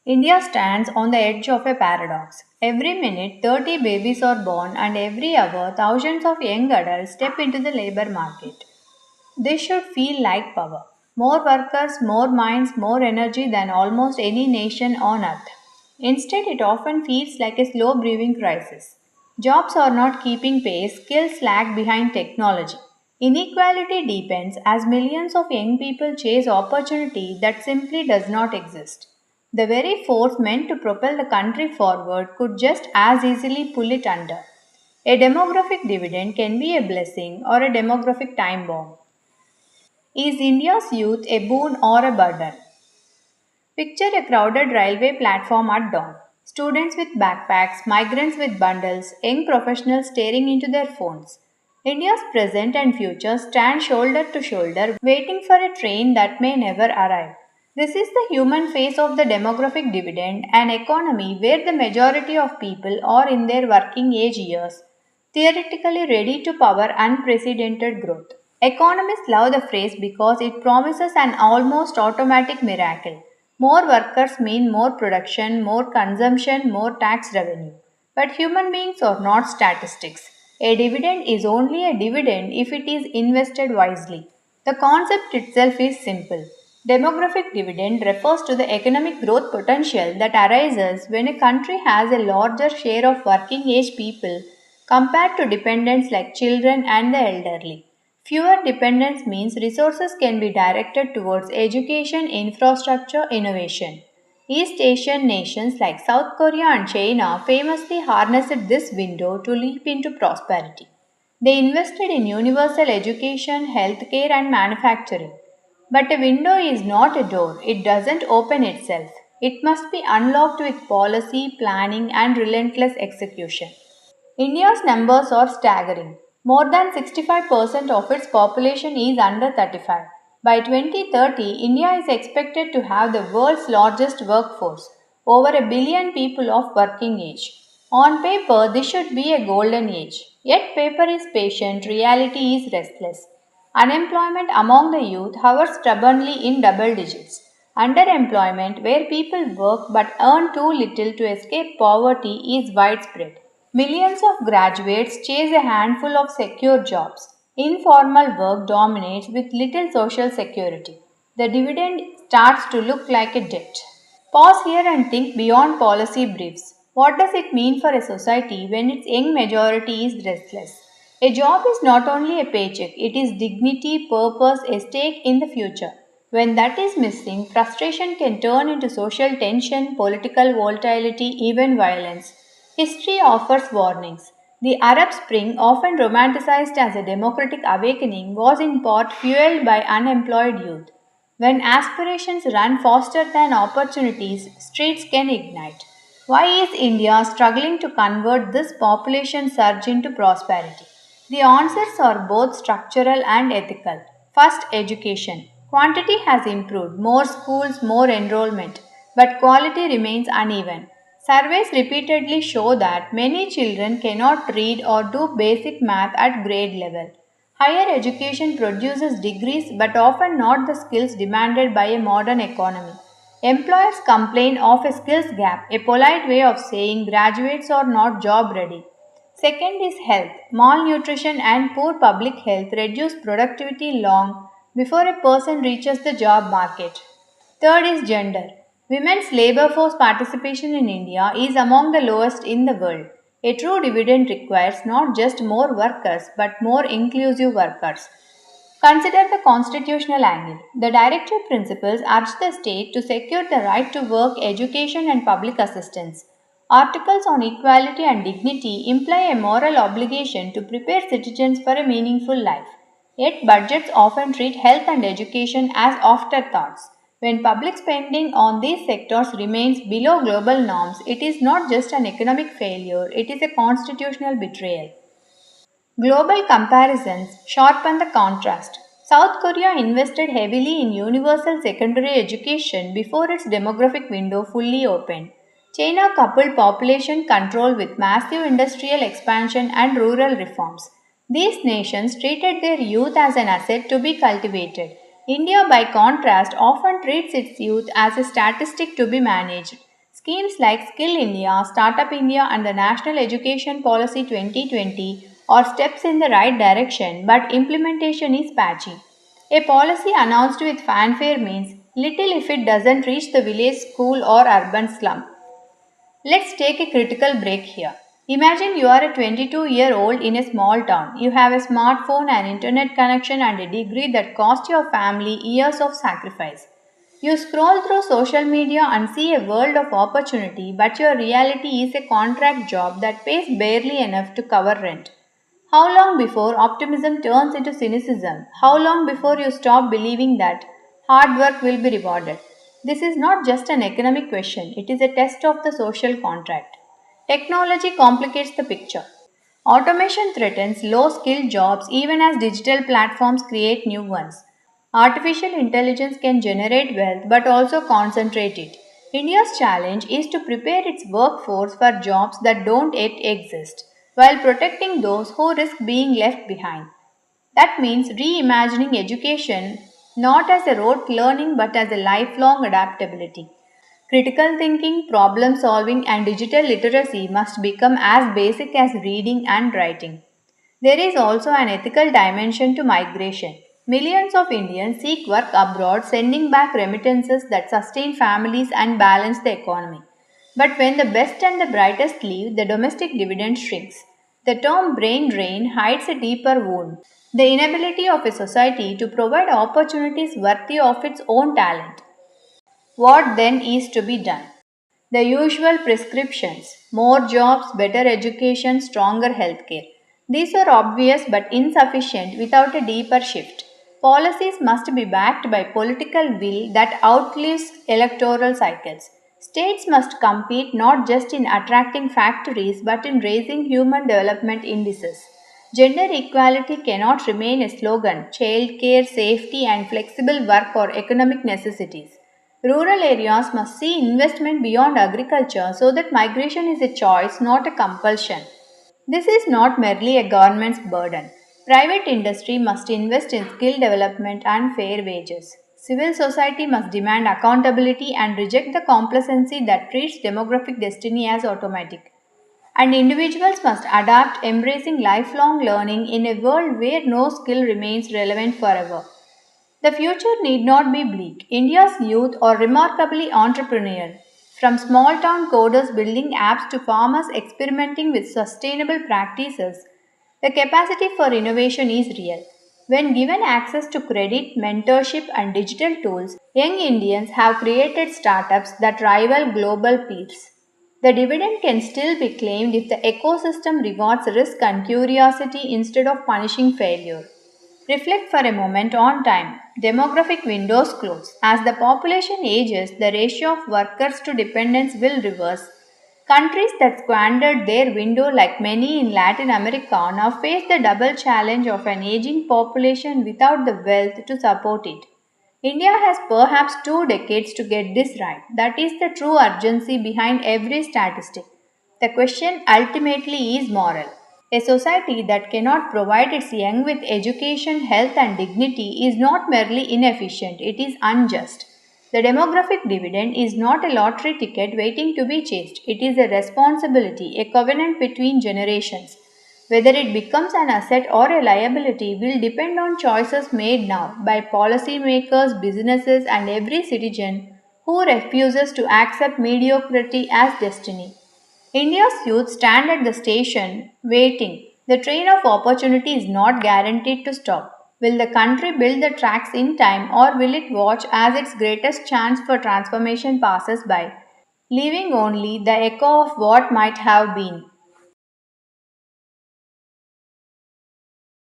India stands on the edge of a paradox. Every minute, 30 babies are born, and every hour, thousands of young adults step into the labor market. This should feel like power. More workers, more minds, more energy than almost any nation on earth. Instead, it often feels like a slow brewing crisis. Jobs are not keeping pace, skills lag behind technology. Inequality deepens as millions of young people chase opportunity that simply does not exist. The very force meant to propel the country forward could just as easily pull it under. A demographic dividend can be a blessing or a demographic time bomb. Is India's youth a boon or a burden? Picture a crowded railway platform at dawn. Students with backpacks, migrants with bundles, young professionals staring into their phones. India's present and future stand shoulder to shoulder, waiting for a train that may never arrive. This is the human face of the demographic dividend, an economy where the majority of people are in their working age years, theoretically ready to power unprecedented growth. Economists love the phrase because it promises an almost automatic miracle. More workers mean more production, more consumption, more tax revenue. But human beings are not statistics. A dividend is only a dividend if it is invested wisely. The concept itself is simple. Demographic dividend refers to the economic growth potential that arises when a country has a larger share of working age people compared to dependents like children and the elderly. Fewer dependents means resources can be directed towards education, infrastructure, innovation. East Asian nations like South Korea and China famously harnessed this window to leap into prosperity. They invested in universal education, healthcare, and manufacturing. But a window is not a door, it doesn't open itself. It must be unlocked with policy, planning, and relentless execution. India's numbers are staggering. More than 65% of its population is under 35. By 2030, India is expected to have the world's largest workforce, over a billion people of working age. On paper, this should be a golden age. Yet, paper is patient, reality is restless. Unemployment among the youth hovers stubbornly in double digits. Underemployment, where people work but earn too little to escape poverty, is widespread. Millions of graduates chase a handful of secure jobs. Informal work dominates with little social security. The dividend starts to look like a debt. Pause here and think beyond policy briefs. What does it mean for a society when its young majority is restless? A job is not only a paycheck, it is dignity, purpose, a stake in the future. When that is missing, frustration can turn into social tension, political volatility, even violence. History offers warnings. The Arab Spring, often romanticized as a democratic awakening, was in part fueled by unemployed youth. When aspirations run faster than opportunities, streets can ignite. Why is India struggling to convert this population surge into prosperity? The answers are both structural and ethical. First, education. Quantity has improved, more schools, more enrollment, but quality remains uneven. Surveys repeatedly show that many children cannot read or do basic math at grade level. Higher education produces degrees but often not the skills demanded by a modern economy. Employers complain of a skills gap, a polite way of saying graduates are not job ready. Second is health. Malnutrition and poor public health reduce productivity long before a person reaches the job market. Third is gender. Women's labor force participation in India is among the lowest in the world. A true dividend requires not just more workers but more inclusive workers. Consider the constitutional angle. The directive principles urge the state to secure the right to work, education, and public assistance. Articles on equality and dignity imply a moral obligation to prepare citizens for a meaningful life. Yet, budgets often treat health and education as afterthoughts. When public spending on these sectors remains below global norms, it is not just an economic failure, it is a constitutional betrayal. Global comparisons sharpen the contrast. South Korea invested heavily in universal secondary education before its demographic window fully opened. China coupled population control with massive industrial expansion and rural reforms. These nations treated their youth as an asset to be cultivated. India, by contrast, often treats its youth as a statistic to be managed. Schemes like Skill India, Startup India, and the National Education Policy 2020 are steps in the right direction, but implementation is patchy. A policy announced with fanfare means little if it doesn't reach the village school or urban slum. Let's take a critical break here. Imagine you are a 22-year-old in a small town. You have a smartphone, an internet connection, and a degree that cost your family years of sacrifice. You scroll through social media and see a world of opportunity, but your reality is a contract job that pays barely enough to cover rent. How long before optimism turns into cynicism? How long before you stop believing that hard work will be rewarded? This is not just an economic question, it is a test of the social contract. Technology complicates the picture. Automation threatens low skilled jobs even as digital platforms create new ones. Artificial intelligence can generate wealth but also concentrate it. India's challenge is to prepare its workforce for jobs that don't yet exist, while protecting those who risk being left behind. That means reimagining education not as a rote learning but as a lifelong adaptability. Critical thinking, problem solving, and digital literacy must become as basic as reading and writing. There is also an ethical dimension to migration. Millions of Indians seek work abroad, sending back remittances that sustain families and balance the economy. But when the best and the brightest leave, the domestic dividend shrinks. The term brain drain hides a deeper wound: the inability of a society to provide opportunities worthy of its own talent. What then is to be done? The usual prescriptions: more jobs, better education, stronger healthcare. These are obvious but insufficient without a deeper shift. Policies must be backed by political will that outlives electoral cycles. States must compete not just in attracting factories but in raising human development indices. Gender equality cannot remain a slogan. Childcare, safety, and flexible work are economic necessities. Rural areas must see investment beyond agriculture so that migration is a choice, not a compulsion. This is not merely a government's burden. Private industry must invest in skill development and fair wages. Civil society must demand accountability and reject the complacency that treats demographic destiny as automatic. And individuals must adapt, embracing lifelong learning in a world where no skill remains relevant forever. The future need not be bleak. India's youth are remarkably entrepreneurial. From small town coders building apps to farmers experimenting with sustainable practices, the capacity for innovation is real. When given access to credit, mentorship, and digital tools, young Indians have created startups that rival global peers. The dividend can still be claimed if the ecosystem rewards risk and curiosity instead of punishing failure. Reflect for a moment on time. Demographic windows close. As the population ages, the ratio of workers to dependents will reverse. Countries that squandered their window, like many in Latin America, now face the double challenge of an aging population without the wealth to support it. India has perhaps 2 decades to get this right. That is the true urgency behind every statistic. The question ultimately is moral. A society that cannot provide its young with education, health, and dignity is not merely inefficient, it is unjust. The demographic dividend is not a lottery ticket waiting to be chased, it is a responsibility, a covenant between generations. Whether it becomes an asset or a liability will depend on choices made now by policymakers, businesses, and every citizen who refuses to accept mediocrity as destiny. India's youth stand at the station waiting. The train of opportunity is not guaranteed to stop. Will the country build the tracks in time or will it watch as its greatest chance for transformation passes by, leaving only the echo of what might have been?